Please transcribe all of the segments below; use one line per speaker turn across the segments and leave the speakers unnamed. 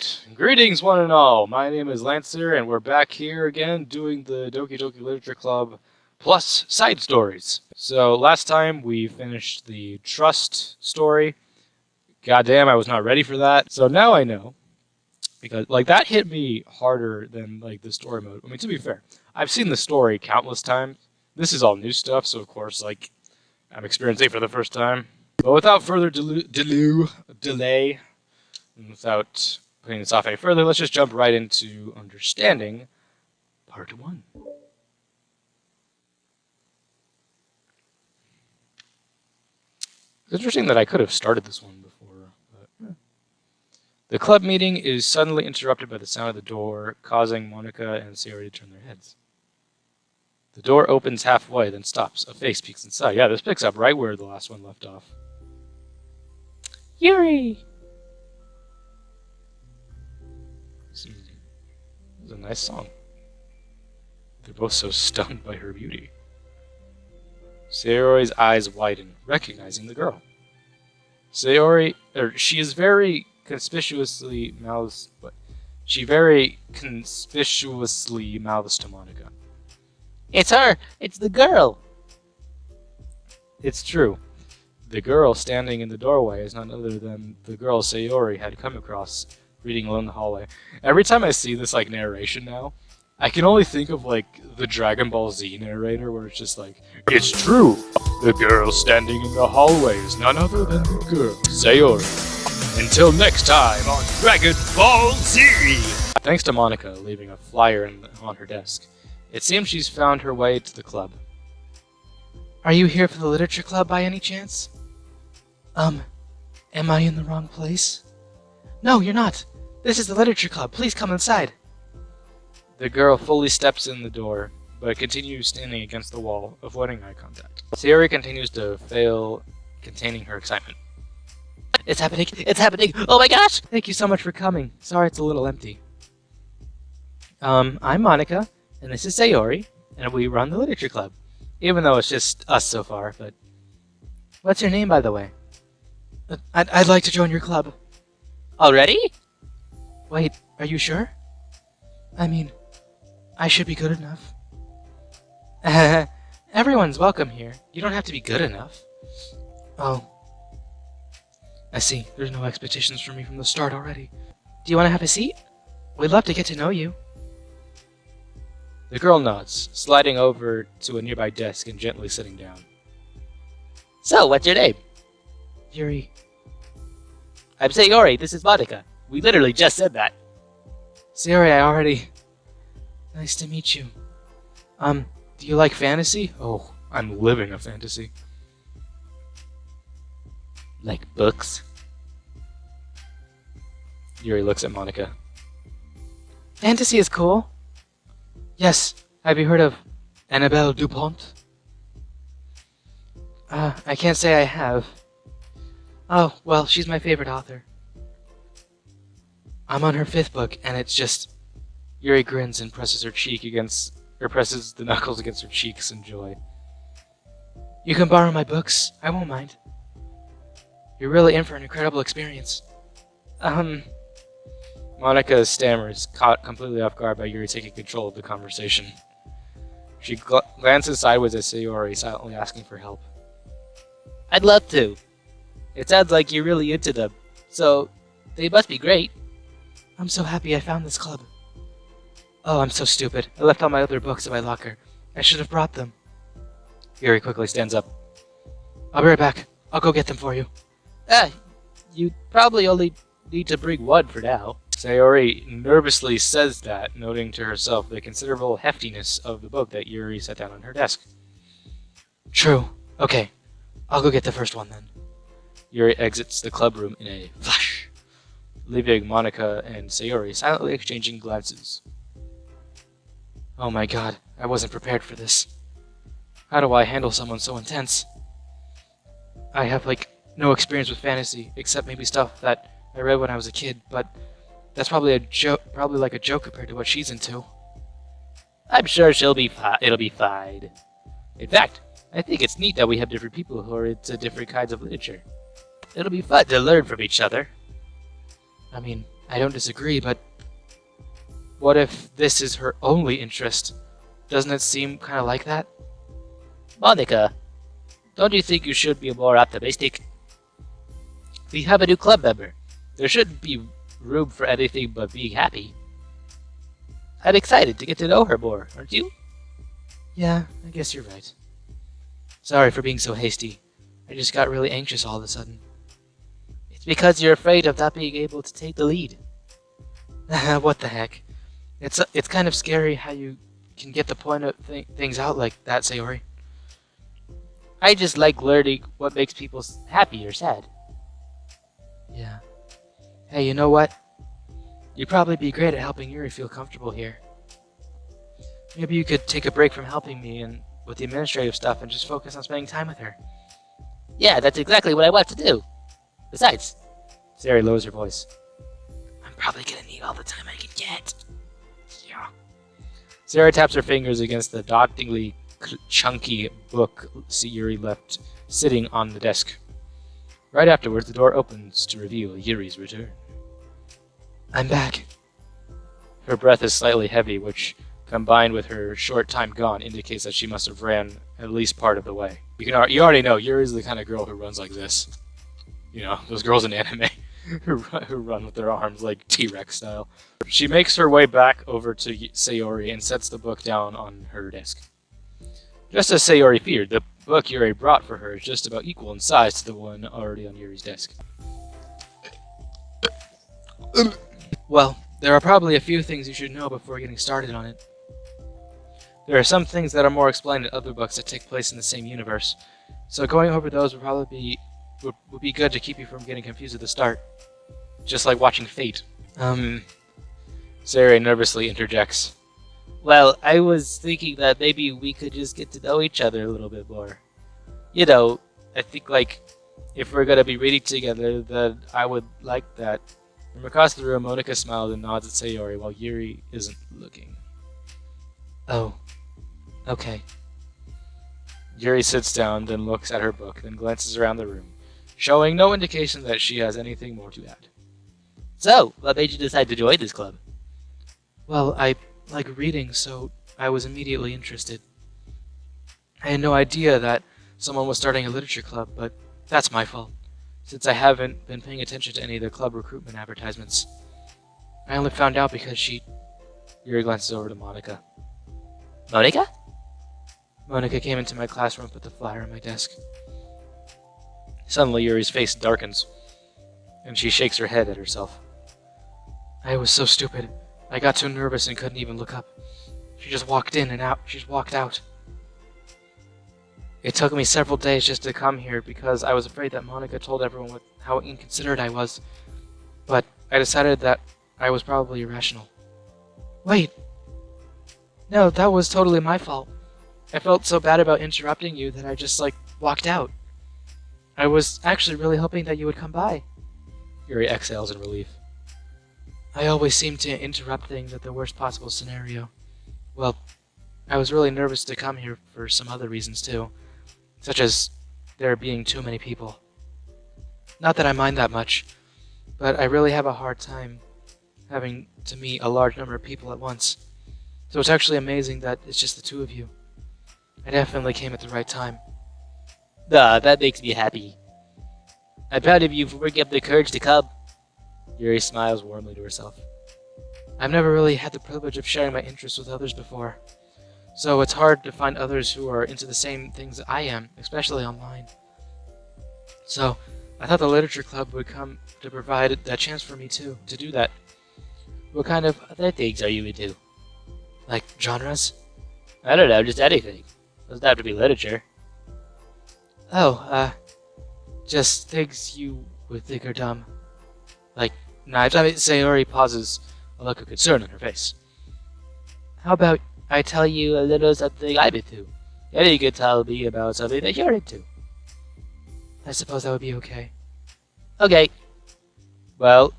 Alright, greetings one and all. My name is Lancer, and we're back here again doing the Doki Doki Literature Club plus side stories. So last time we finished the trust story. Goddamn, I was not ready for that. So now I know. Because, that hit me harder than, the story mode. I mean, to be fair, I've seen the story countless times. This is all new stuff, so of course, I'm experiencing it for the first time. But without further delay, and without putting this off any further, let's just jump right into understanding part 1. It's interesting that I could have started this one before. But... The club meeting is suddenly interrupted by the sound of the door, causing Monica and Sayori to turn their heads. The door opens halfway, then stops. A face peeks inside. Yeah, this picks up right where the last one left off. Yuri! It was a nice song. They're both so stunned by her beauty. Sayori's eyes widen, recognizing the girl. She is very conspicuously mouths to Monica. It's her! It's the girl! It's true. The girl standing in the doorway is none other than the girl Sayori had come across reading along the hallway. Every time I see this narration now, I can only think of the Dragon Ball Z narrator where it's just it's true. The girl standing in the hallway is none other than the girl Sayori. Until next time on Dragon Ball Z. Thanks to Monica leaving a flyer on her desk, it seems she's found her way to the club. Are you here for the literature club by any chance? Am I in the wrong place? No, you're not. This is the literature club. Please come inside. The girl fully steps in the door, but continues standing against the wall, avoiding eye contact. Sayori continues to fail containing her excitement. It's happening! It's happening! Oh my gosh! Thank you so much for coming. Sorry it's a little empty. I'm Monica, and this is Sayori, and we run the literature club. Even though it's just us so far, but... What's your name, by the way? I'd like to join your club. Already? Wait, are you sure? I mean, I should be good enough. Everyone's welcome here. You don't have to be good enough. Oh. I see. There's no expectations from me from the start already. Do you want to have a seat? We'd love to get to know you. The girl nods, sliding over to a nearby desk and gently sitting down. So, what's your name? Yuri. I'm Sayori, this is Monica. We literally just said that. Sayori, Nice to meet you. Do you like fantasy? Oh, I'm living a fantasy. Like books? Yuri looks at Monica. Fantasy is cool. Yes, have you heard of Annabelle Dupont? I can't say I have. Oh, well, she's my favorite author. I'm on her 5th book, and it's just... Yuri grins and presses presses the knuckles against her cheeks in joy. You can borrow my books. I won't mind. You're really in for an incredible experience. Monica stammers, caught completely off guard by Yuri taking control of the conversation. She glances sideways at Sayori, silently asking for help. I'd love to. It sounds like you're really into them, so they must be great. I'm so happy I found this club. Oh, I'm so stupid. I left all my other books in my locker. I should have brought them. Yuri quickly stands up. I'll be right back. I'll go get them for you. You probably only need to bring one for now. Sayori nervously says that, noting to herself the considerable heftiness of the book that Yuri set down on her desk. True. Okay. I'll go get the first one then. Yuri exits the club room in a flash, leaving Monica and Sayori silently exchanging glances. Oh my god, I wasn't prepared for this. How do I handle someone so intense? I have, no experience with fantasy, except maybe stuff that I read when I was a kid, but that's probably a joke compared to what she's into. I'm sure it'll be fine. In fact, I think it's neat that we have different people who are into different kinds of literature. It'll be fun to learn from each other. I mean, I don't disagree, but what if this is her only interest? Doesn't it seem kind of like that?
Monica, don't you think you should be more optimistic? We have a new club member. There shouldn't be room for anything but being happy. I'm excited to get to know her more, aren't you?
Yeah, I guess you're right. Sorry for being so hasty. I just got really anxious all of a sudden.
It's because you're afraid of not being able to take the lead.
What the heck? It's kind of scary how you can get the point of things out like that, Sayori.
I just like learning what makes people happy or sad.
Yeah. Hey, you know what? You'd probably be great at helping Yuri feel comfortable here. Maybe you could take a break from helping me and with the administrative stuff and just focus on spending time with her.
Yeah, that's exactly what I want to do. Besides,
Sayori lowers her voice. I'm probably gonna need all the time I can get. Yeah. Sarah taps her fingers against the dauntingly chunky book Yuri left sitting on the desk. Right afterwards, the door opens to reveal Yuri's return. I'm back. Her breath is slightly heavy, which, combined with her short time gone, indicates that she must have ran at least part of the way. You already know Yuri's the kind of girl who runs like this. You know, those girls in anime who run with their arms like T-Rex style. She makes her way back over to Sayori and sets the book down on her desk. Just as Sayori feared, the book Yuri brought for her is just about equal in size to the one already on Yuri's desk. Well, there are probably a few things you should know before getting started on it. There are some things that are more explained in other books that take place in the same universe, so going over those would be good to keep you from getting confused at the start. Just like watching Fate. Sayori nervously interjects.
well, I was thinking that maybe we could just get to know each other a little bit more. You know, I think like if we're gonna be reading together, then I would like that. From across the room, Monica smiles and nods at Sayori while Yuri isn't looking.
Oh, okay. Yuri sits down, then looks at her book, then glances around the room, showing no indication that she has anything more to add.
So, what made you decide to join this club?
Well, I like reading, so I was immediately interested. I had no idea that someone was starting a literature club, but that's my fault, since I haven't been paying attention to any of the club recruitment advertisements. I only found out because Yuri glances over to Monica.
Monica?
Monica came into my classroom and put the flyer on my desk. Suddenly, Yuri's face darkens, and she shakes her head at herself. I was so stupid. I got too nervous and couldn't even look up. She just walked in and out. She's walked out. It took me several days just to come here because I was afraid that Monica told everyone how inconsiderate I was. But I decided that I was probably irrational. Wait. No, that was totally my fault. I felt so bad about interrupting you that I just, walked out. I was actually really hoping that you would come by. Yuri exhales in relief. I always seem to interrupt things at the worst possible scenario. Well, I was really nervous to come here for some other reasons too, such as there being too many people. Not that I mind that much, but I really have a hard time having to meet a large number of people at once. So it's actually amazing that it's just the two of you. I definitely came at the right time.
That makes me happy. I'm proud of you for bringing up the courage to come.
Yuri smiles warmly to herself. I've never really had the privilege of sharing my interests with others before, so it's hard to find others who are into the same things that I am, especially online. So, I thought the literature club would come to provide that chance for me too, to do that.
What kind of other things are you into?
Like genres?
I don't know, just anything. Doesn't have to be literature.
Oh, just things you would think are dumb. Like knives. Sayori pauses, a look of concern on her face.
How about I tell you a little something I'm into? And you can tell me about something that you're into.
I suppose that would be okay.
Okay. Well,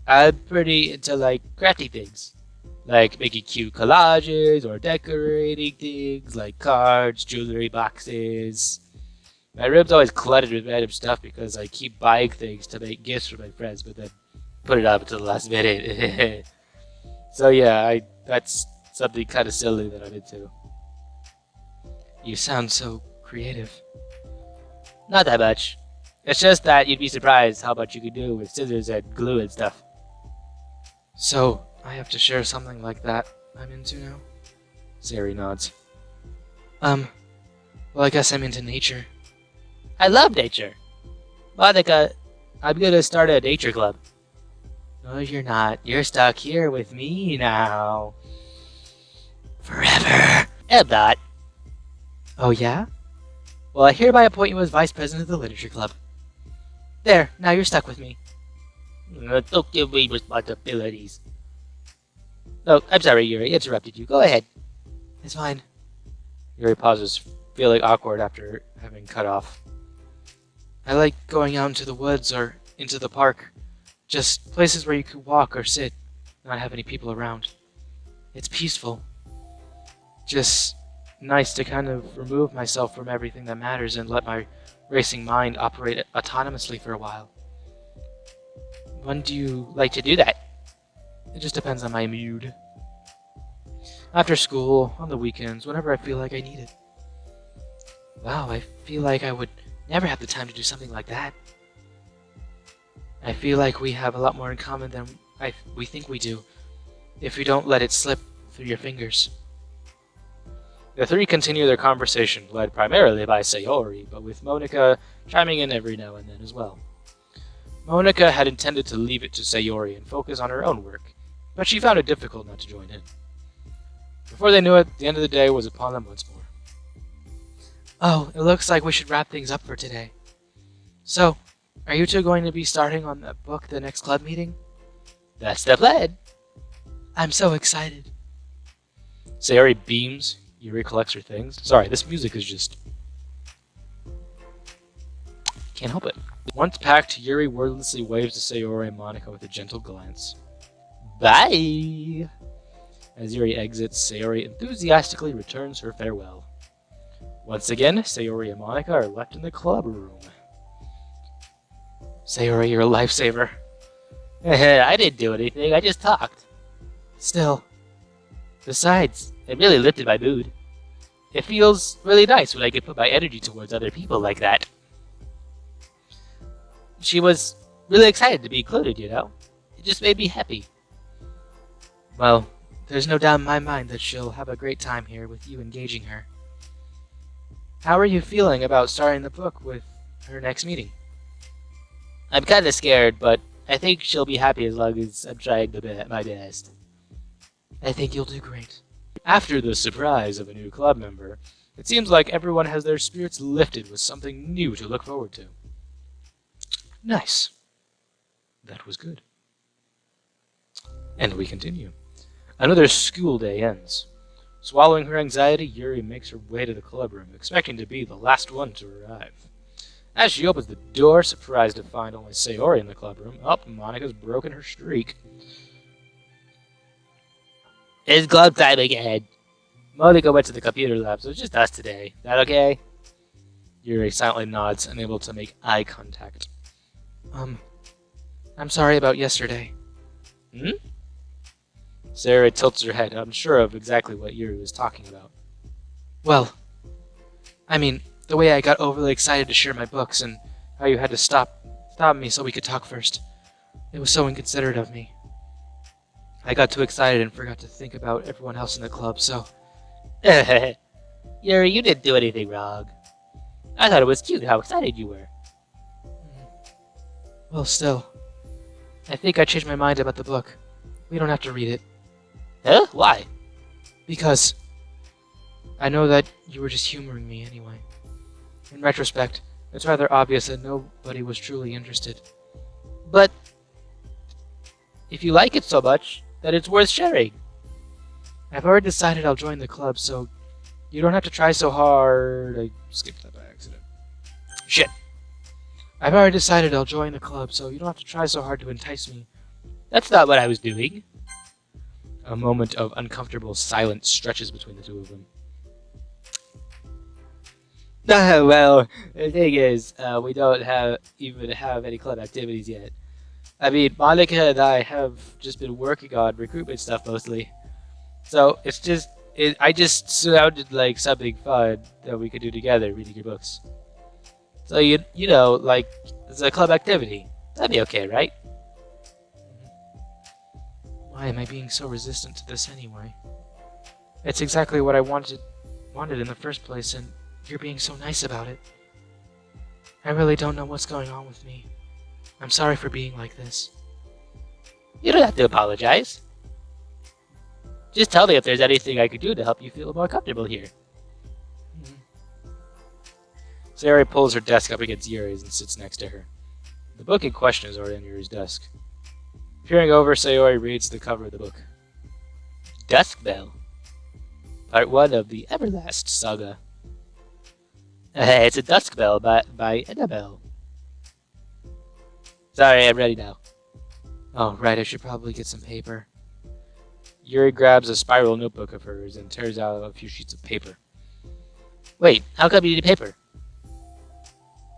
I'm pretty into, crafty things. Like making cute collages or decorating things like cards, jewelry boxes. My room's always cluttered with random stuff because I keep buying things to make gifts for my friends, but then put it up until the last minute. So yeah, that's something kind of silly that I'm into.
You sound so creative.
Not that much. It's just that you'd be surprised how much you could do with scissors and glue and stuff.
So, I have to share something like that I'm into now? Sayori nods. Well, I guess I'm into nature.
I love nature. Monica, I'm gonna start a nature club. No, you're not. You're stuck here with me now. Forever. I'm not.
Oh, yeah?
Well, I hereby appoint you as vice president of the literature club. There, now you're stuck with me. Don't give me responsibilities. Oh, I'm sorry, Yuri. Interrupted you. Go ahead.
It's fine. Yuri pauses, feeling awkward after having cut off. I like going out into the woods or into the park. Just places where you could walk or sit, not have any people around. It's peaceful. Just nice to kind of remove myself from everything that matters and let my racing mind operate autonomously for a while. When do you like to do that? It just depends on my mood. After school, on the weekends, whenever I feel like I need it. Wow, I feel like I would never have the time to do something like that. I feel like we have a lot more in common than we think we do, if we don't let it slip through your fingers. The three continue their conversation, led primarily by Sayori, but with Monica chiming in every now and then as well. Monica had intended to leave it to Sayori and focus on her own work, but she found it difficult not to join in. Before they knew it, the end of the day was upon them once more. Oh, it looks like we should wrap things up for today. So, are you two going to be starting on that book the next club meeting?
That's the plan.
I'm so excited. Sayori beams. Yuri collects her things. Sorry, this music is just... Can't help it. Once packed, Yuri wordlessly waves to Sayori and Monica with a gentle glance.
Bye!
As Yuri exits, Sayori enthusiastically returns her farewell. Once again, Sayori and Monica are left in the club room. Sayori, you're a lifesaver.
I didn't do anything, I just talked.
Still.
Besides, it really lifted my mood. It feels really nice when I can put my energy towards other people like that. She was really excited to be included, you know? It just made me happy.
Well, there's no doubt in my mind that she'll have a great time here with you engaging her. How are you feeling about starting the book with her next meeting?
I'm kinda scared, but I think she'll be happy as long as I'm trying my best.
I think you'll do great. After the surprise of a new club member, it seems like everyone has their spirits lifted with something new to look forward to. Nice. That was good. And we continue. Another school day ends. Swallowing her anxiety, Yuri makes her way to the club room, expecting to be the last one to arrive. As she opens the door, surprised to find only Sayori in the club room, Monica's broken her streak.
It's club time again. Monica went to the computer lab, so it's just us today. That okay?
Yuri silently nods, unable to make eye contact. I'm sorry about yesterday. Sarah tilts her head, unsure of exactly what Yuri was talking about. Well, I mean, the way I got overly excited to share my books and how you had to stop me so we could talk first. It was so inconsiderate of me. I got too excited and forgot to think about everyone else in the club, so...
Yuri, you didn't do anything wrong. I thought it was cute how excited you were.
Well, still. I think I changed my mind about the book. We don't have to read it.
Huh? Why?
Because I know that you were just humoring me anyway. In retrospect, it's rather obvious that nobody was truly interested.
But if you like it so much, then it's worth sharing.
I've already decided I'll join the club, so you don't have to try so hard. I skipped that by accident. Shit. I've already decided I'll join the club, so you don't have to try so hard to entice me.
That's not what I was doing.
A moment of uncomfortable silence stretches between the two of them.
Well, the thing is, we don't even have any club activities yet. I mean, Monica and I have just been working on recruitment stuff mostly. So it's just, I just sounded like something fun that we could do together, reading your books. So you know, like it's a club activity. That'd be okay, right?
Why am I being so resistant to this anyway? It's exactly what I wanted in the first place, and you're being so nice about it. I really don't know what's going on with me. I'm sorry for being like this.
You don't have to apologize. Just tell me if there's anything I could do to help you feel more comfortable here.
Sayori pulls her desk up against Yuri's and sits next to her. The book in question is already on Yuri's desk. Peering over, Sayori reads the cover of the book.
Dusk Bell. Part 1 of the Everlast Saga. It's a Dusk Bell by Annabelle. Sorry, I'm ready now.
Oh, right, I should probably get some paper. Yuri grabs a spiral notebook of hers and tears out a few sheets of paper.
Wait, how come you need paper?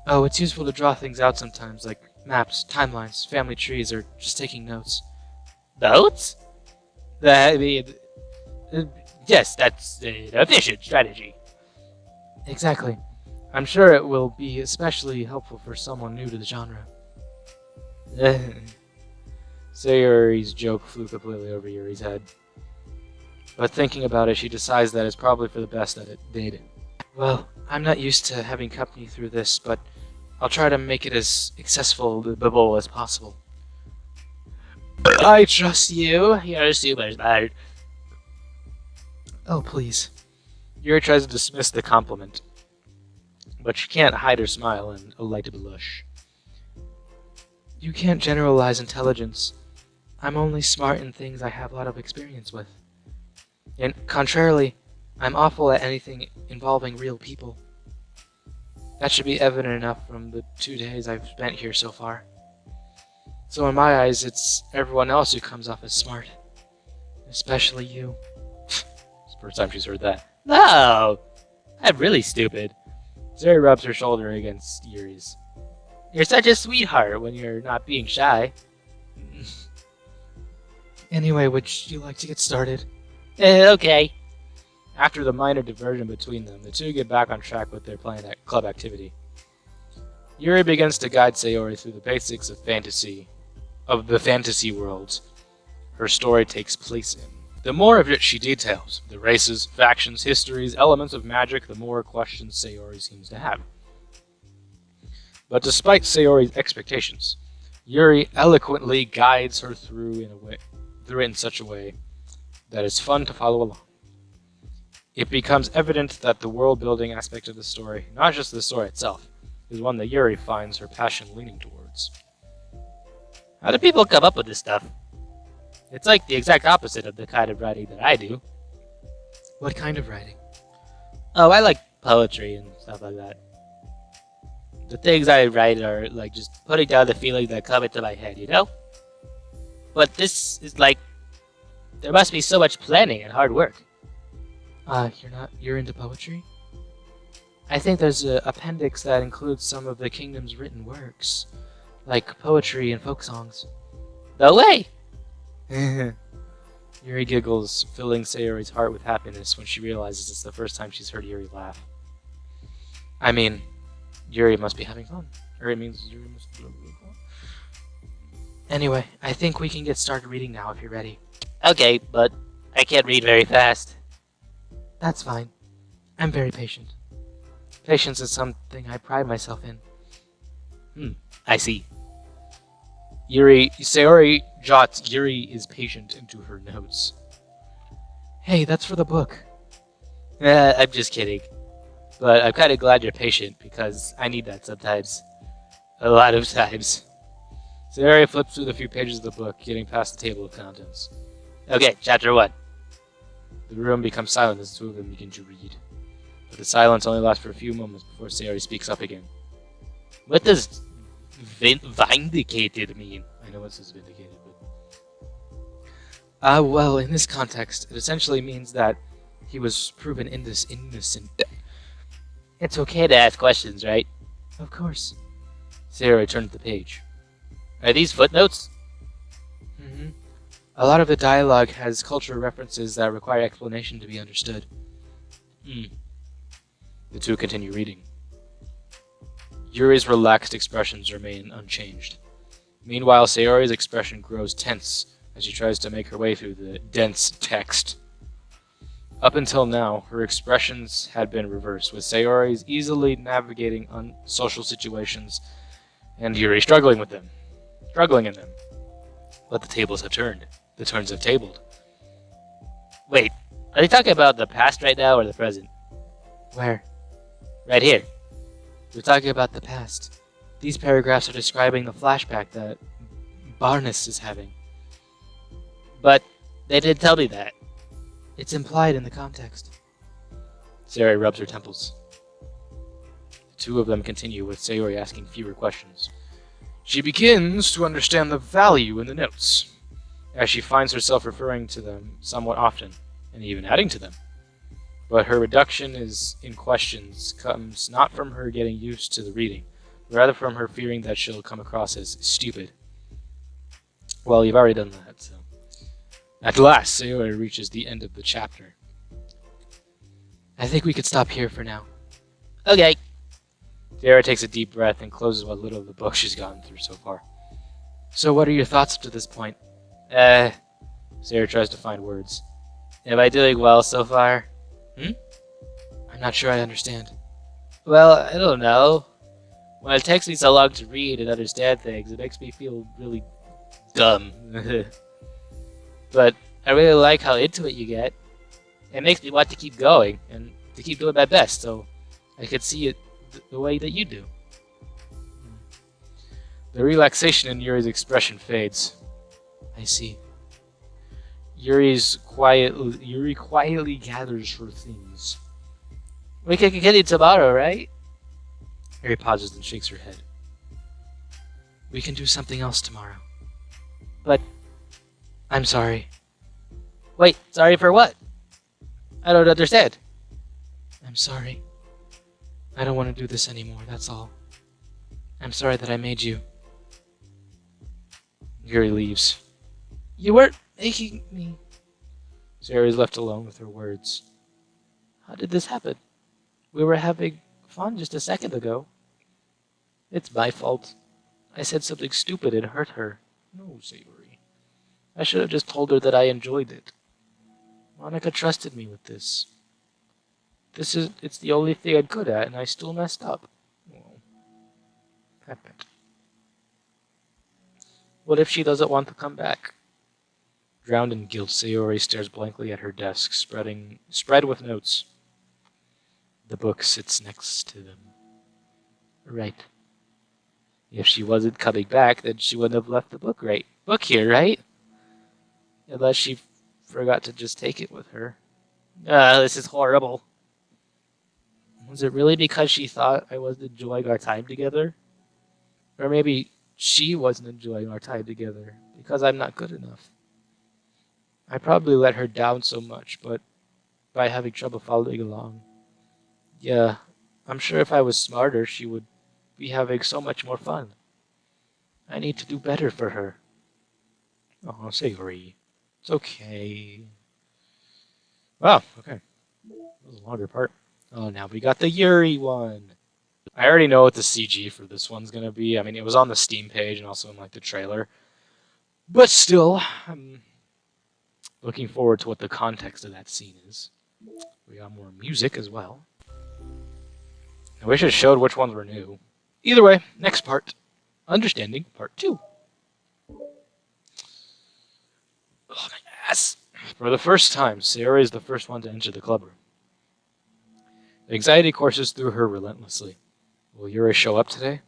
Oh, it's useful to draw things out sometimes, like maps, timelines, family trees, or just taking notes.
Notes? I mean, yes, that's an efficient strategy.
Exactly. I'm sure it will be especially helpful for someone new to the genre. Sayori's joke flew completely over Yuri's head. But thinking about it, she decides that it's probably for the best that it did. Well, I'm not used to having company through this, but I'll try to make it as accessible as possible.
I trust you. You're super smart.
Oh, please. Yuri tries to dismiss the compliment, but she can't hide her smile and a light blush. You can't generalize intelligence. I'm only smart in things I have a lot of experience with. And contrarily, I'm awful at anything involving real people. That should be evident enough from the 2 days I've spent here so far. So in my eyes, it's everyone else who comes off as smart. Especially you. It's the first time she's heard that.
No! I'm really stupid.
Zeri rubs her shoulder against Yuri's.
You're such a sweetheart when you're not being shy.
Anyway, would you like to get started?
Okay.
After the minor diversion between them, the two get back on track with their planned club activity. Yuri begins to guide Sayori through the basics of the fantasy worlds her story takes place in. The more of it she details, the races, factions, histories, elements of magic, the more questions Sayori seems to have. But despite Sayori's expectations, Yuri eloquently guides her through it in such a way that it's fun to follow along. It becomes evident that the world-building aspect of the story, not just the story itself, is one that Yuri finds her passion leaning towards.
How do people come up with this stuff? It's like the exact opposite of the kind of writing that I do.
What kind of writing?
Oh, I like poetry and stuff like that. The things I write are like just putting down the feelings that come into my head, you know? But this is like, there must be so much planning and hard work.
You're into poetry? I think there's an appendix that includes some of the kingdom's written works, like poetry and folk songs.
No way!
Yuri giggles, filling Sayori's heart with happiness when she realizes it's the first time she's heard Yuri laugh. I mean, Yuri must be having fun. Or it means Yuri must be having fun. Anyway, I think we can get started reading now if you're ready.
Okay, but I can't read very fast.
That's fine. I'm very patient. Patience is something I pride myself in.
I see.
Sayori jots Yuri is patient into her notes. Hey, that's for the book.
I'm just kidding. But I'm kind of glad you're patient, because I need that sometimes. A lot of times.
Sayori flips through the few pages of the book, getting past the table of contents.
Okay, chapter 1.
The room becomes silent as the two of them begin to read. But the silence only lasts for a few moments before Sayori speaks up again.
What does vindicated mean?
I know it says vindicated, but... well, in this context, it essentially means that he was proven innocent.
It's okay to ask questions, right?
Of course. Sayori turned to the page.
Are these footnotes?
Mm-hmm. A lot of the dialogue has cultural references that require explanation to be understood. The two continue reading. Yuri's relaxed expressions remain unchanged. Meanwhile, Sayori's expression grows tense as she tries to make her way through the dense text. Up until now, her expressions had been reversed, with Sayori's easily navigating social situations and Yuri struggling in them. But the tables have turned. The turns have tabled.
Wait, are they talking about the past right now or the present?
Where?
Right here.
They're talking about the past. These paragraphs are describing the flashback that Barnes is having.
But they didn't tell me that.
It's implied in the context. Sayori rubs her temples. The two of them continue, with Sayori asking fewer questions. She begins to understand the value in the notes, as she finds herself referring to them somewhat often, and even adding to them. But her reduction in questions comes not from her getting used to the reading, but rather from her fearing that she'll come across as stupid. Well, you've already done that, so. At last, Sayori reaches the end of the chapter. I think we could stop here for now.
Okay.
Sayori takes a deep breath and closes what little of the book she's gotten through so far. So what are your thoughts up to this point?
Sayori tries to find words. Am I doing well so far?
I'm not sure I understand.
Well, I don't know. When it takes me so long to read and understand things, it makes me feel really dumb. But I really like how into it you get. It makes me want to keep going and to keep doing my best, so I can see it the way that you do.
The relaxation in Yuri's expression fades. I see. Yuri quietly gathers her things.
We can continue tomorrow, right?
Yuri pauses and shakes her head. We can do something else tomorrow.
But
I'm sorry.
Wait, sorry for what? I don't understand.
I'm sorry. I don't want to do this anymore, that's all. I'm sorry that I made you. Yuri leaves.
You weren't making me.
Sayori is left alone with her words.
How did this happen? We were having fun just a second ago. It's my fault. I said something stupid and hurt her.
No, Sayori.
I should have just told her that I enjoyed it. Monica trusted me with this. It's the only thing I'm good at, and I still messed up.
Well, happened.
What if she doesn't want to come back?
Drowned in guilt, Sayori stares blankly at her desk, spread with notes. The book sits next to them.
Right. If she wasn't coming back, then she wouldn't have left the book here, right? Unless she forgot to just take it with her. This is horrible. Was it really because she thought I wasn't enjoying our time together? Or maybe she wasn't enjoying our time together because I'm not good enough. I probably let her down so much, but by having trouble following along. Yeah, I'm sure if I was smarter, she would be having so much more fun. I need to do better for her.
Oh, Sayori. It's okay. Wow, okay. That was a longer part. Oh, now we got the Yuri one. I already know what the CG for this one's gonna be. I mean, it was on the Steam page and also in like the trailer. But still, I'm looking forward to what the context of that scene is. We got more music as well. I wish it showed which ones were new. Either way, next part. Understanding Part 2. Oh, my ass. For the first time, Sayori is the first one to enter the club room. Anxiety courses through her relentlessly. Will Yuri show up today?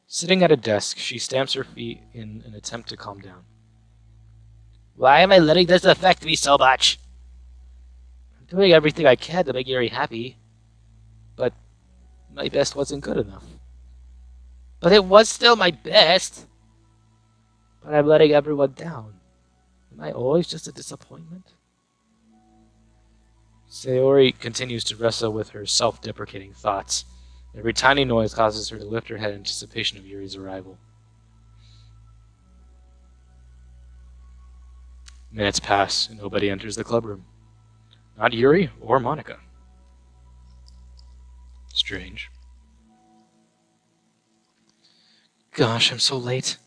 Sitting at a desk, she stamps her feet in an attempt to calm down.
Why am I letting this affect me so much? I'm doing everything I can to make Yuri happy, but my best wasn't good enough. But it was still my best. But I'm letting everyone down. Am I always just a disappointment?
Sayori continues to wrestle with her self-deprecating thoughts. Every tiny noise causes her to lift her head in anticipation of Yuri's arrival. Minutes pass, and nobody enters the clubroom. Not Yuri or Monica. Strange.
Gosh, I'm so late.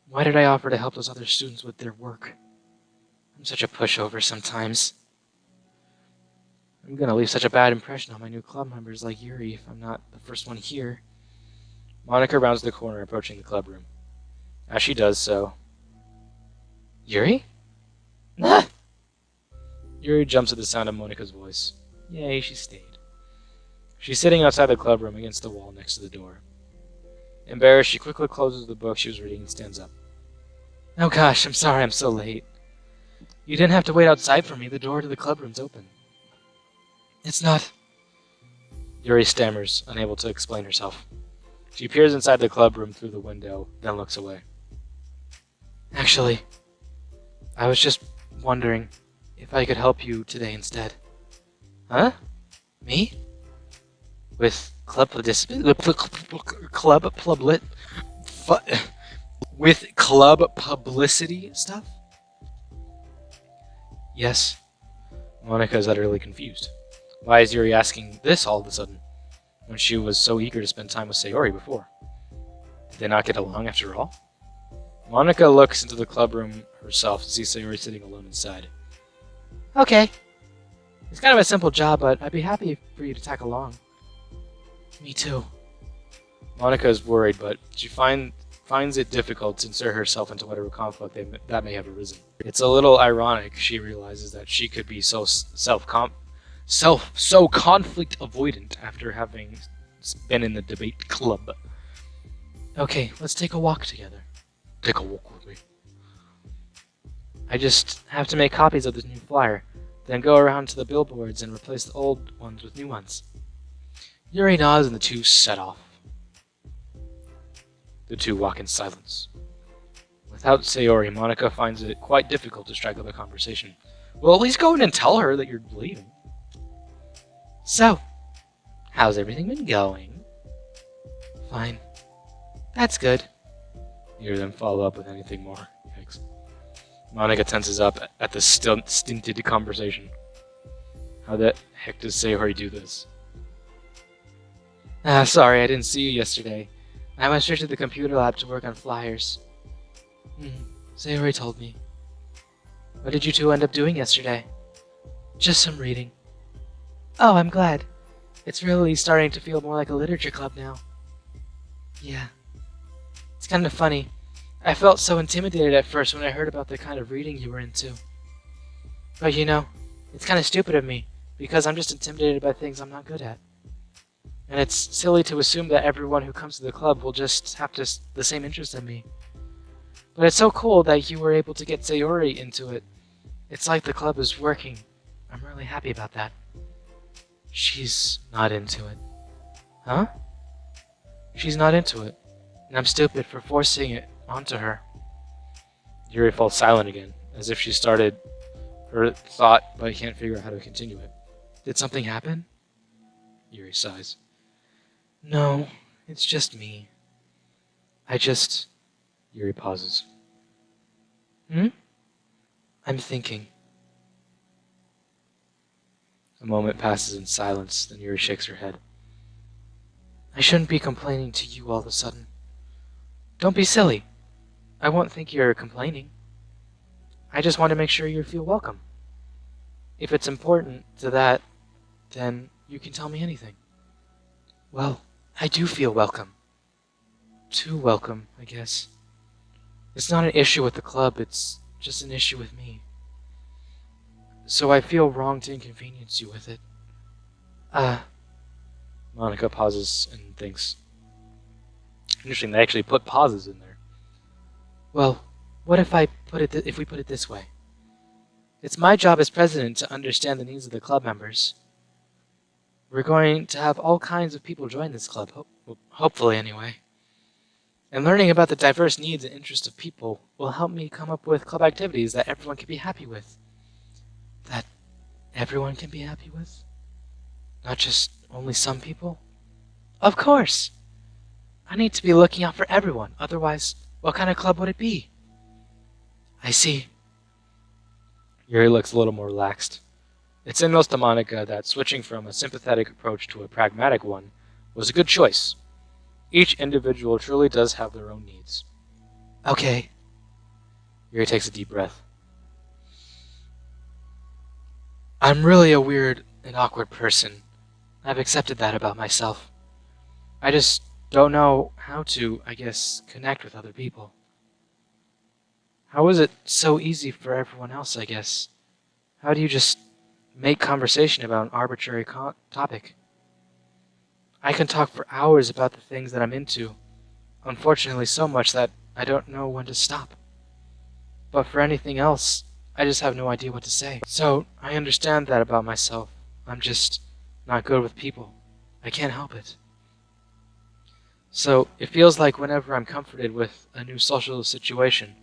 Why did I offer to help those other students with their work? I'm such a pushover sometimes. I'm gonna leave such a bad impression on my new club members like Yuri if I'm not the first one here.
Monica rounds the corner, approaching the clubroom. As she does so,
Yuri? Ah!
Yuri jumps at the sound of Monica's voice. Yay, she stayed. She's sitting outside the clubroom against the wall next to the door. Embarrassed, she quickly closes the book she was reading and stands up.
Oh gosh, I'm sorry I'm so late. You didn't have to wait outside for me. The door to the clubroom's open. It's not...
Yuri stammers, unable to explain herself. She peers inside the clubroom through the window, then looks away.
Actually, I was just wondering if I could help you today instead.
Huh?
Me? With club publicity? With club publicity stuff?
Yes. Monica is utterly confused. Why is Yuri asking this all of a sudden, when she was so eager to spend time with Sayori before? Did they not get along after all? Monica looks into the clubroom herself to see Sayori sitting alone inside.
Okay. It's kind of a simple job, but I'd be happy for you to tag along. Me too.
Monica is worried, but she finds it difficult to insert herself into whatever conflict that may have arisen. It's a little ironic she realizes that she could be so conflict avoidant after having been in the debate club.
Okay, let's take a walk together.
Take a walk with me.
I just have to make copies of this new flyer, then go around to the billboards and replace the old ones with new ones.
Yuri nods and the two set off. The two walk in silence. Without Sayori, Monica finds it quite difficult to strike up a conversation. Well, at least go in and tell her that you're leaving.
So, how's everything been going? Fine. That's good.
Yuri then follow up with anything more. Yikes. Monica tenses up at the stinted conversation. How the heck does Sayori do this?
Sorry, I didn't see you yesterday. I went straight to the computer lab to work on flyers. Sayori told me. What did you two end up doing yesterday? Just some reading. Oh, I'm glad. It's really starting to feel more like a literature club now. Yeah. It's kind of funny. I felt so intimidated at first when I heard about the kind of reading you were into. But you know, it's kind of stupid of me, because I'm just intimidated by things I'm not good at. And it's silly to assume that everyone who comes to the club will just have the same interest in me. But it's so cool that you were able to get Sayori into it. It's like the club is working. I'm really happy about that. She's not into it. Huh? She's not into it. And I'm stupid for forcing it onto her.
Yuri falls silent again, as if she started her thought but can't figure out how to continue it.
Did something happen?
Yuri sighs.
No, it's just me.
Yuri pauses.
I'm thinking.
A moment passes in silence, then Yuri shakes her head.
I shouldn't be complaining to you all of a sudden. Don't be silly. I won't think you're complaining. I just want to make sure you feel welcome. If it's important to that, then you can tell me anything. Well, I do feel welcome. Too welcome, I guess. It's not an issue with the club, it's just an issue with me. So I feel wrong to inconvenience you with it.
Monica pauses and thinks. Interesting, they actually put pauses in there.
Well, what if we put it this way? It's my job as president to understand the needs of the club members. We're going to have all kinds of people join this club, hopefully anyway. And learning about the diverse needs and interests of people will help me come up with club activities that everyone can be happy with. That everyone can be happy with? Not just only some people? Of course! I need to be looking out for everyone, otherwise, what kind of club would it be? I see.
Yuri looks a little more relaxed. It signals to Monica that switching from a sympathetic approach to a pragmatic one was a good choice. Each individual truly does have their own needs. Okay. Yuri takes a deep breath. I'm really a weird and awkward person. I've accepted that about myself. I just don't know how to, I guess, connect with other people. How is it so easy for everyone else, I guess? How do you just make conversation about an arbitrary topic? I can talk for hours about the things that I'm into, unfortunately so much that I don't know when to stop. But for anything else, I just have no idea what to say. So, I understand that about myself. I'm just not good with people. I can't help it. So, it feels like whenever I'm comforted with a new social situation,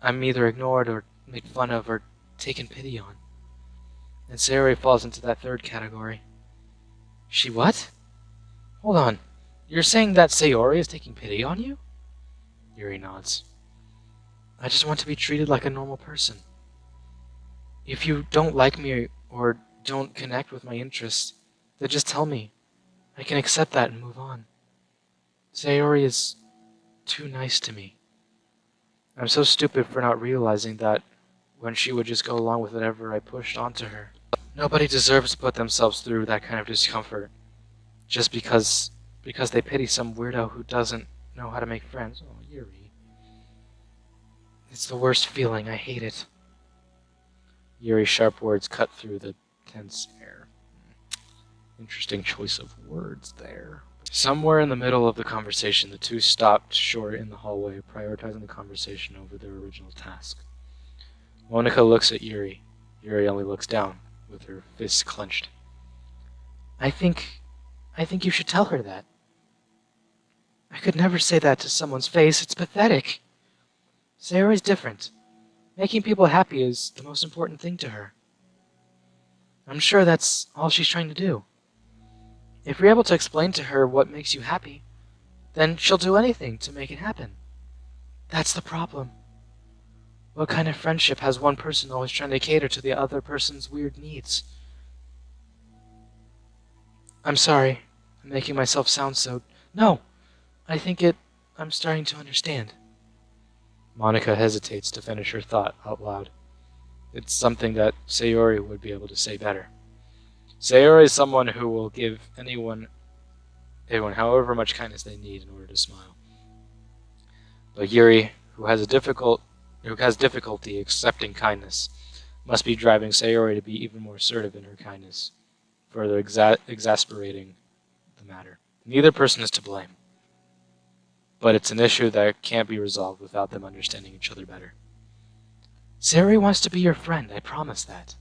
I'm either ignored or made fun of or taken pity on. And Sayori falls into that third category. She what? Hold on. You're saying that Sayori is taking pity on you? Yuri nods. I just want to be treated like a normal person. If you don't like me or don't connect with my interests, then just tell me. I can accept that and move on. Sayori is too nice to me. I'm so stupid for not realizing that when she would just go along with whatever I pushed onto her. Nobody deserves to put themselves through that kind of discomfort just because they pity some weirdo who doesn't know how to make friends. Oh, Yuri. It's the worst feeling. I hate it. Yuri's sharp words cut through the tense air. Interesting choice of words there. Somewhere in the middle of the conversation, the two stopped short in the hallway, prioritizing the conversation over their original task. Monica looks at Yuri. Yuri only looks down, with her fists clenched. I think you should tell her that. I could never say that to someone's face. It's pathetic. Sayori's different. Making people happy is the most important thing to her. I'm sure that's all she's trying to do. If you're able to explain to her what makes you happy, then she'll do anything to make it happen. That's the problem. What kind of friendship has one person always trying to cater to the other person's weird needs? I'm sorry. I'm making myself sound so... No! I'm starting to understand. Monica hesitates to finish her thought out loud. It's something that Sayori would be able to say better. Sayori is someone who will give anyone however much kindness they need in order to smile. But Yuri, who has difficulty accepting kindness, must be driving Sayori to be even more assertive in her kindness, further exasperating the matter. Neither person is to blame, but it's an issue that can't be resolved without them understanding each other better. Sayori wants to be your friend, I promise that.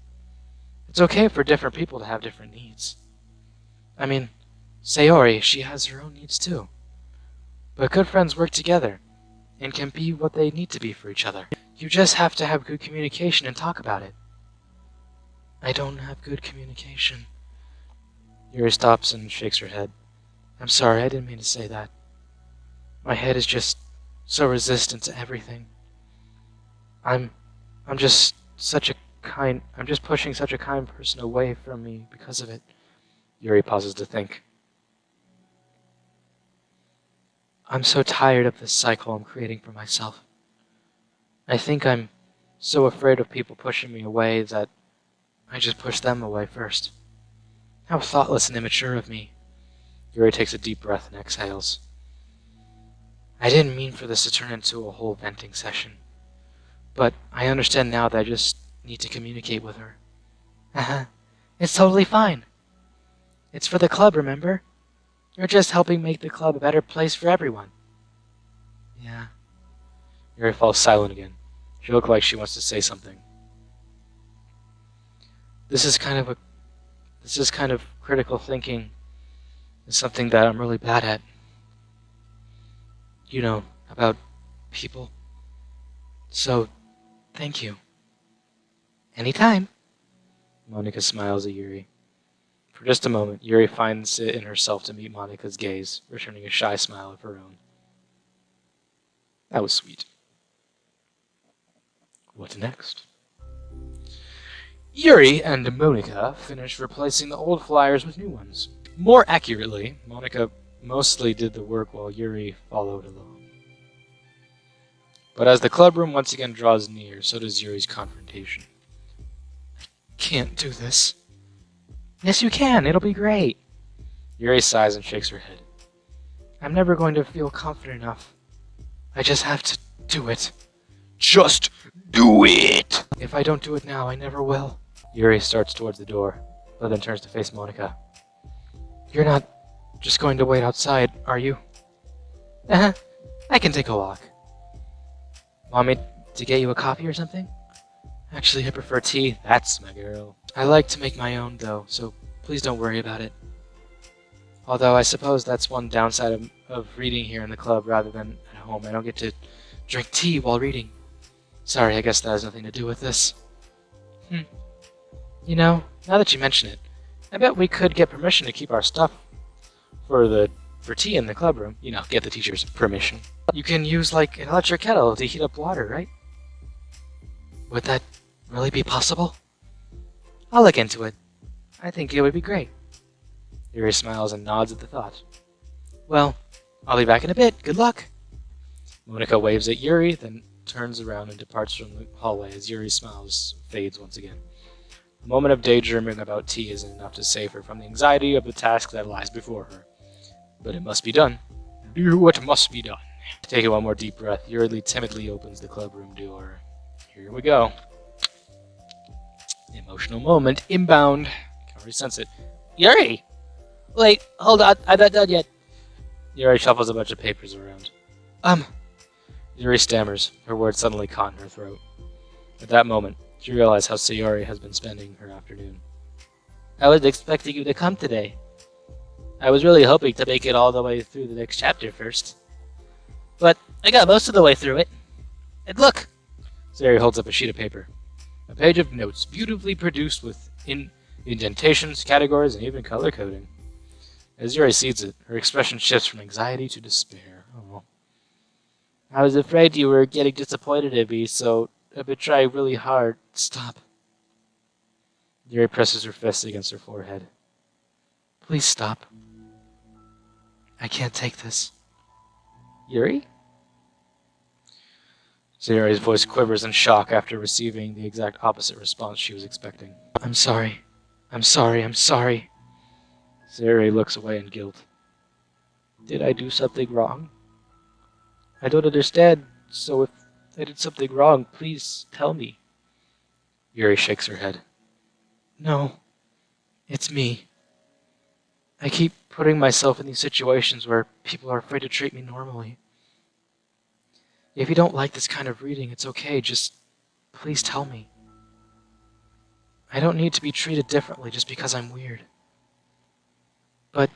It's okay for different people to have different needs. I mean, Sayori, she has her own needs too. But good friends work together, and can be what they need to be for each other. You just have to have good communication and talk about it. I don't have good communication. Yuri stops and shakes her head. I'm sorry, I didn't mean to say that. My head is just so resistant to everything. I'm just pushing such a kind person away from me because of it. Yuri pauses to think. I'm so tired of this cycle I'm creating for myself. I think I'm so afraid of people pushing me away that I just push them away first. How thoughtless and immature of me. Yuri takes a deep breath and exhales. I didn't mean for this to turn into a whole venting session. But I understand now that I just need to communicate with her. It's totally fine. It's for the club, remember? You're just helping make the club a better place for everyone. Yeah. Yuri falls silent again. She looks like she wants to say something. This is kind of critical thinking. It's something that I'm really bad at. You know, about people. So, thank you. Anytime. Monica smiles at Yuri. For just a moment, Yuri finds it in herself to meet Monica's gaze, returning a shy smile of her own. That was sweet. What next? Yuri and Monica finished replacing the old flyers with new ones. More accurately, Monica mostly did the work while Yuri followed along. But as the clubroom once again draws near, so does Yuri's confrontation. Can't do this. Yes, you can. It'll be great. Yuri sighs and shakes her head. I'm never going to feel confident enough. I just have to do it. Just do it! If I don't do it now, I never will. Yuri starts towards the door, but then turns to face Monica. You're not just going to wait outside, are you? I can take a walk. Want me to get you a coffee or something? Actually, I prefer tea. That's my girl. I like to make my own, though, so please don't worry about it. Although I suppose that's one downside of reading here in the club rather than at home. I don't get to drink tea while reading. Sorry, I guess that has nothing to do with this. You know, now that you mention it, I bet we could get permission to keep our stuff for tea in the clubroom. You know, get the teacher's permission. You can use, like, an electric kettle to heat up water, right? Would that really be possible? I'll look into it. I think it would be great. Yuri smiles and nods at the thought. Well, I'll be back in a bit. Good luck. Monica waves at Yuri, then turns around and departs from the hallway as Yuri's smiles fades once again. A moment of daydreaming about tea isn't enough to save her from the anxiety of the task that lies before her. But it must be done. Do what must be done. Taking one more deep breath, Yuri timidly opens the clubroom door. Here we go. Emotional moment, inbound. I can already sense it. Yuri! Wait, hold on, I'm not done yet. Yuri shuffles a bunch of papers around. Yuri stammers, her words suddenly caught in her throat. At that moment, she realized how Sayori has been spending her afternoon. I was expecting you to come today. I was really hoping to make it all the way through the next chapter first. But I got most of the way through it. And look! Sayori holds up a sheet of paper. A page of notes, beautifully produced with indentations, categories, and even color coding. As Yuri sees it, her expression shifts from anxiety to despair. Oh. I was afraid you were getting disappointed in me, so I've been trying really hard. Stop. Yuri presses her fist against her forehead. Please stop. I can't take this. Yuri? Sayori's voice quivers in shock after receiving the exact opposite response she was expecting. I'm sorry. I'm sorry. I'm sorry. Sayori looks away in guilt. Did I do something wrong? I don't understand, so if I did something wrong, please tell me. Yuri shakes her head. No, it's me. I keep putting myself in these situations where people are afraid to treat me normally. If you don't like this kind of reading, it's okay, just please tell me. I don't need to be treated differently just because I'm weird. But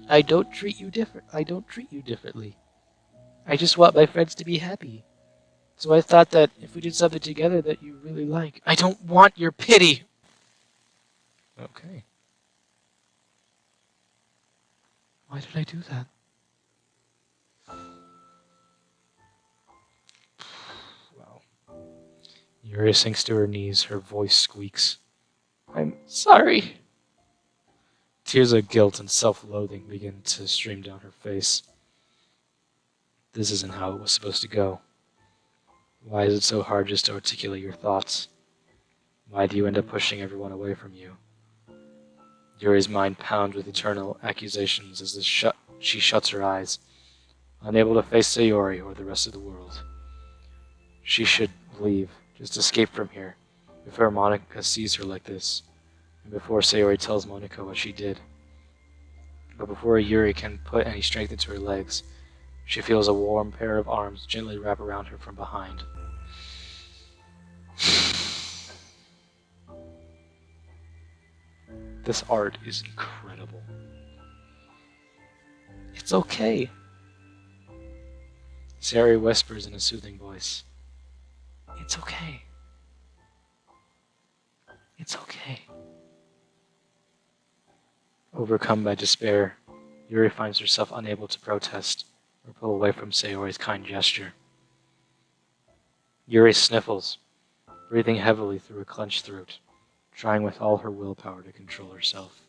I don't treat you differently. I just want my friends to be happy. So I thought that if we did something together that you really like. I don't want your pity! Okay. Why did I do that? Wow. Yuri sinks to her knees, her voice squeaks. I'm sorry. Tears of guilt and self-loathing begin to stream down her face. This isn't how it was supposed to go. Why is it so hard just to articulate your thoughts? Why do you end up pushing everyone away from you? Yuri's mind pounds with eternal accusations as she shuts her eyes, unable to face Sayori or the rest of the world. She should leave, just escape from here, before Monica sees her like this, and before Sayori tells Monica what she did. But before Yuri can put any strength into her legs, she feels a warm pair of arms gently wrap around her from behind. This art is incredible. It's okay. Sayori whispers in a soothing voice. It's okay. It's okay. Overcome by despair, Yuri finds herself unable to protest or pull away from Sayori's kind gesture. Yuri sniffles, breathing heavily through a clenched throat, trying with all her willpower to control herself.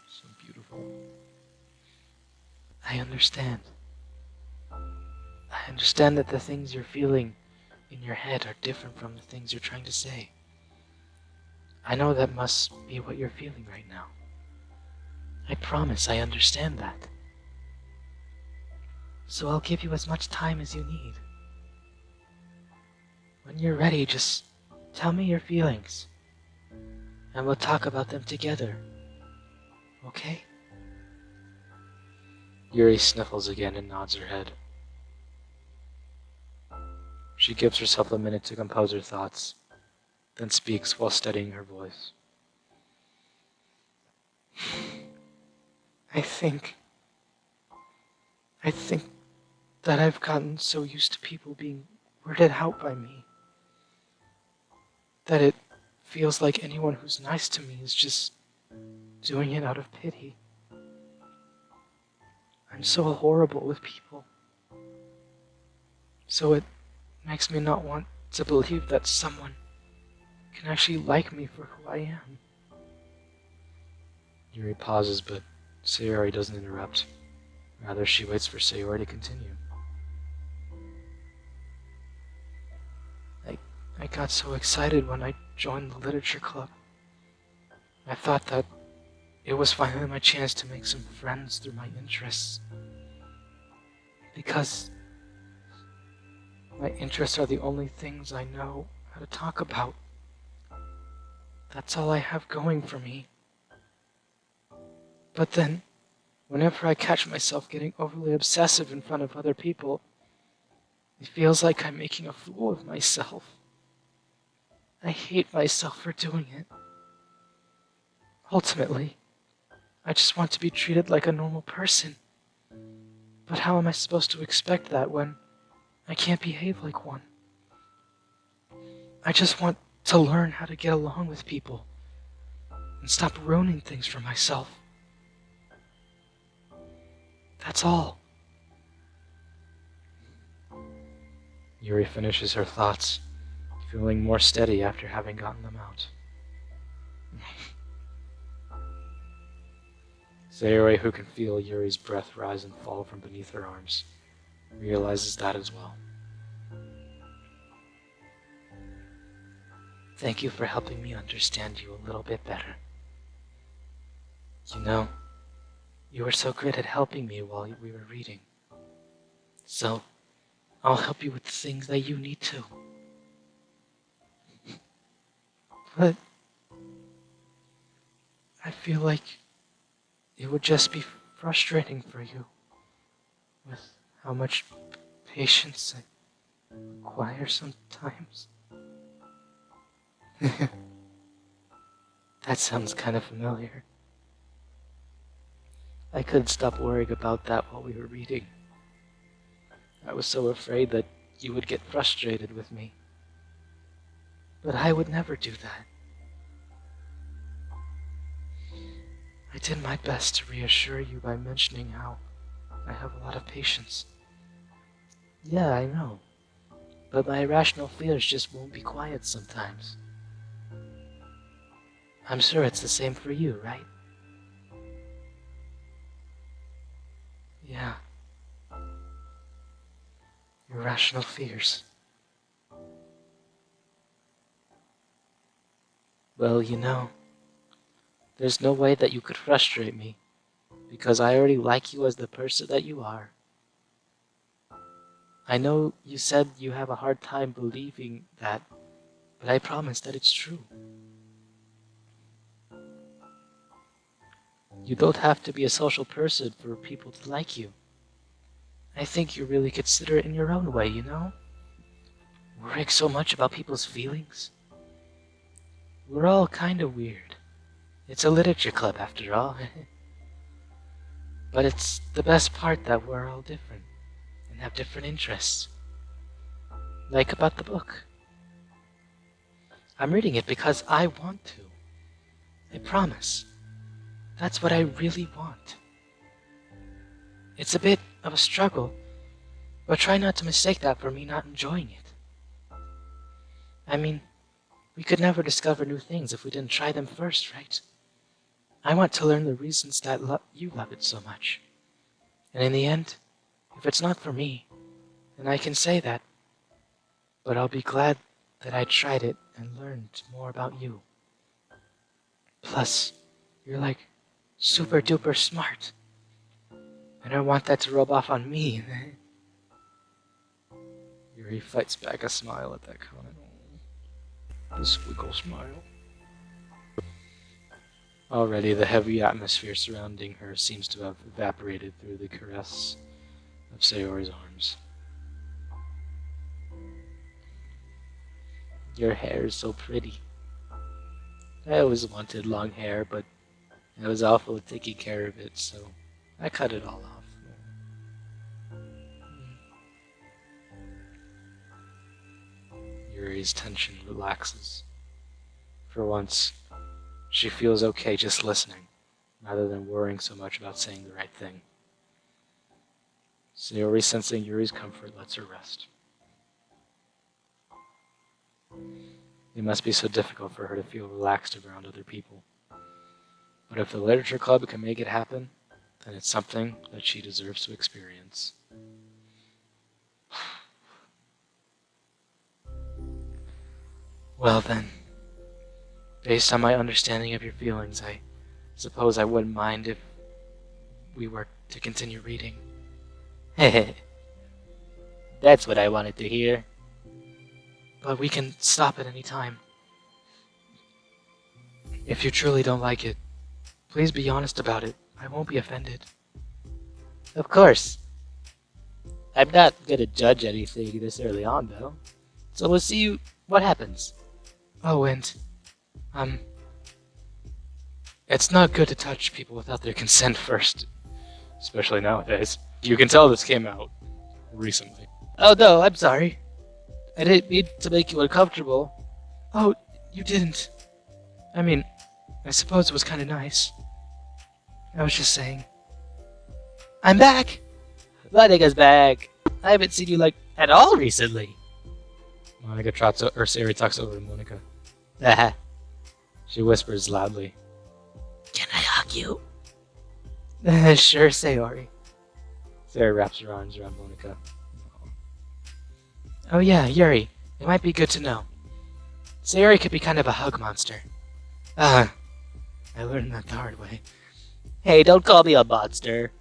So beautiful.
I understand. I understand that the things you're feeling in your head are different from the things you're trying to say. I know that must be what you're feeling right now. I promise I understand that. So I'll give you as much time as you need. When you're ready, just tell me your feelings, and we'll talk about them together. Okay?
Yuri sniffles again and nods her head. She gives herself a minute to compose her thoughts, then speaks while steadying her voice.
I think that I've gotten so used to people being weirded out by me that it feels like anyone who's nice to me is just doing it out of pity. I'm so horrible with people. So it makes me not want to believe that someone can actually like me for who I am.
Yuri pauses, but Sayori doesn't interrupt. Rather, she waits for Sayori to continue.
I got so excited when I joined the literature club. I thought that it was finally my chance to make some friends through my interests. Because my interests are the only things I know how to talk about. That's all I have going for me. But then, whenever I catch myself getting overly obsessive in front of other people, it feels like I'm making a fool of myself. I hate myself for doing it. Ultimately, I just want to be treated like a normal person. But how am I supposed to expect that when I can't behave like one? I just want to learn how to get along with people and stop ruining things for myself. That's all.
Yuri finishes her thoughts, feeling more steady after having gotten them out. Sayori, who can feel Yuri's breath rise and fall from beneath her arms, realizes that as well.
Thank you for helping me understand you a little bit better. You know, you were so great at helping me while we were reading. So, I'll help you with the things that you need to. But I feel like it would just be frustrating for you with how much patience I require sometimes. That sounds kind of familiar. I couldn't stop worrying about that while we were reading. I was so afraid that you would get frustrated with me. But I would never do that. I did my best to reassure you by mentioning how I have a lot of patience. Yeah, I know. But my irrational fears just won't be quiet sometimes. I'm sure it's the same for you, right? Yeah. Irrational fears. Well, you know, there's no way that you could frustrate me, because I already like you as the person that you are. I know you said you have a hard time believing that, but I promise that it's true. You don't have to be a social person for people to like you. I think you're really considerate in your own way, you know? Worrying so much about people's feelings. We're all kind of weird. It's a literature club after all. But it's the best part that we're all different and have different interests. Like about the book. I'm reading it because I want to. I promise. That's what I really want. It's a bit of a struggle, But try not to mistake that for me not enjoying it. I mean, we could never discover new things if we didn't try them first, right? I want to learn the reasons that you love it so much. And in the end, if it's not for me, then I can say that. But I'll be glad that I tried it and learned more about you. Plus, you're like super duper smart. I don't want that to rub off on me.
Yuri fights back a smile at that comment. The squiggle smile. Already, the heavy atmosphere surrounding her seems to have evaporated through the caress of Sayori's arms. Your hair is so pretty. I always wanted long hair, but I was awful at taking care of it, so I cut it all off. Yuri's tension relaxes. For once, she feels okay just listening, rather than worrying so much about saying the right thing. Sayori, sensing Yuri's comfort, lets her rest. It must be so difficult for her to feel relaxed around other people. But if the literature club can make it happen, then it's something that she deserves to experience. Well then, based on my understanding of your feelings, I suppose I wouldn't mind if we were to continue reading. That's what I wanted to hear. But we can stop at any time. If you truly don't like it, please be honest about it. I won't be offended. Of course. I'm not gonna judge anything this early on, though. So we'll see what happens. Oh, and, it's not good to touch people without their consent first. Especially nowadays. You can tell this came out recently. Oh no, I'm sorry. I didn't mean to make you uncomfortable. Oh, you didn't. I mean, I suppose it was kind of nice. I was just saying. I'm back! Monica's back. I haven't seen you, at all recently. Sayori talks over to Monica. She whispers loudly. Can I hug you? Sure, Sayori. Sayori wraps her arms around Monica. Oh yeah, Yuri. It might be good to know. Sayori could be kind of a hug monster. I learned that the hard way. Hey, don't call me a monster.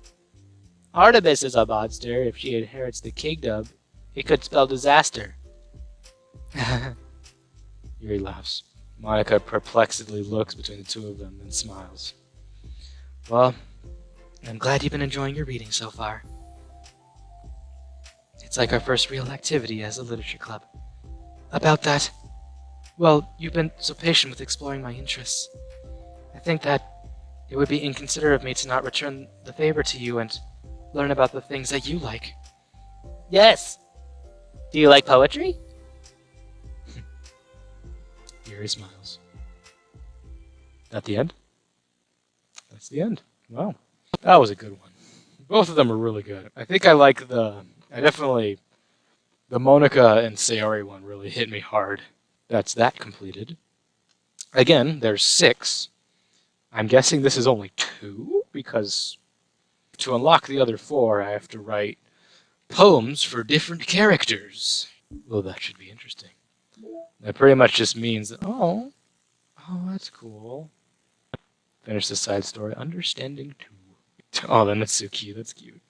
Artemis is a monster. If she inherits the kingdom, it could spell disaster. Yuri laughs. Monica perplexedly looks between the two of them and smiles. Well, I'm glad you've been enjoying your reading so far. It's like our first real activity as a literature club. About that, well, you've been so patient with exploring my interests. I think that it would be inconsiderate of me to not return the favor to you and learn about the things that you like. Yes! Do you like poetry? Yuri smiles. That the end? That's the end. Wow. That was a good one. Both of them are really good. I think I like the Monica and Sayori one really hit me hard. That's that completed. Again, there's 6. I'm guessing this is only 2, because to unlock the other 4, I have to write poems for different characters. Well, that should be interesting. That pretty much just means that, oh, that's cool. Finish the side story. Understanding 2. Oh, then Natsuki, that's cute.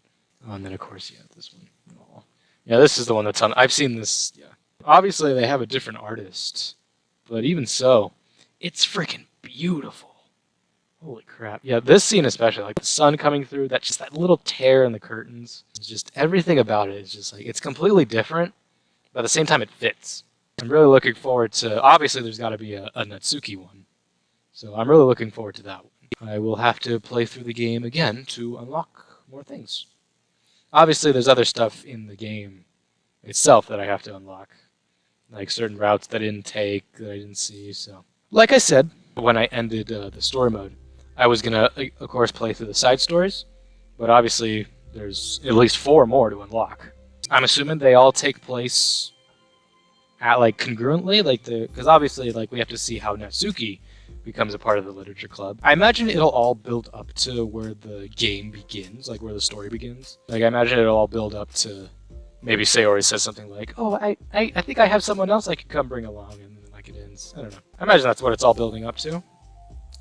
Oh, and then of course, yeah, this one. Oh. Yeah, this is the one that's on. I've seen this, yeah. Obviously, they have a different artist, but even so, it's freaking beautiful. Holy crap. Yeah, this scene especially, like the sun coming through, that little tear in the curtains. It's just, everything about it is just like, it's completely different, but at the same time it fits. I'm really looking forward to, obviously there's got to be a Natsuki one. So I'm really looking forward to that one. I will have to play through the game again to unlock more things. Obviously there's other stuff in the game itself that I have to unlock. Like certain routes that I didn't take, that I didn't see, so. Like I said, when I ended the story mode, I was gonna, of course, play through the side stories, but obviously there's at least 4 more to unlock. I'm assuming they all take place at like congruently, like because obviously like we have to see how Natsuki becomes a part of the literature club. I imagine it'll all build up to where the game begins, like where the story begins. Like I imagine it'll all build up to maybe Sayori says something like, "Oh, I think I have someone else I could come bring along," and then like it ends. I don't know. I imagine that's what it's all building up to.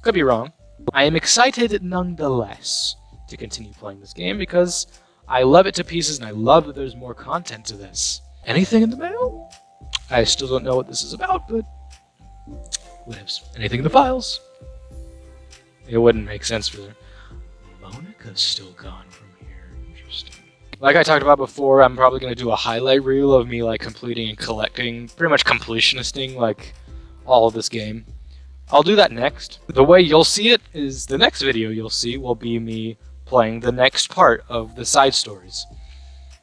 Could be wrong. I am excited nonetheless to continue playing this game because I love it to pieces and I love that there's more content to this. Anything in the mail? I still don't know what this is about, but whatevs. Anything in the files? It wouldn't make sense for there. Monica's still gone from here. Interesting. Like I talked about before, I'm probably going to do a highlight reel of me like completing and collecting, pretty much completionisting like all of this game. I'll do that next. The way you'll see it is the next video you'll see will be me playing the next part of the side stories.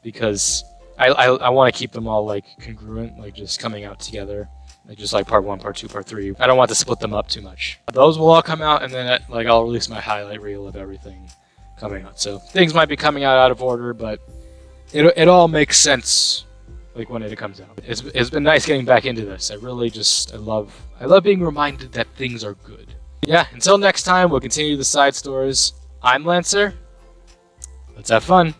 Because I want to keep them all like congruent, like just coming out together. Like just like part 1, part 2, part 3. I don't want to split them up too much. Those will all come out and then like I'll release my highlight reel of everything coming out. So things might be coming out of order, but it all makes sense like when it comes out. It's been nice getting back into this. I really just I love being reminded that things are good. Yeah, until next time, we'll continue the side stories. I'm Lancer. Let's have fun.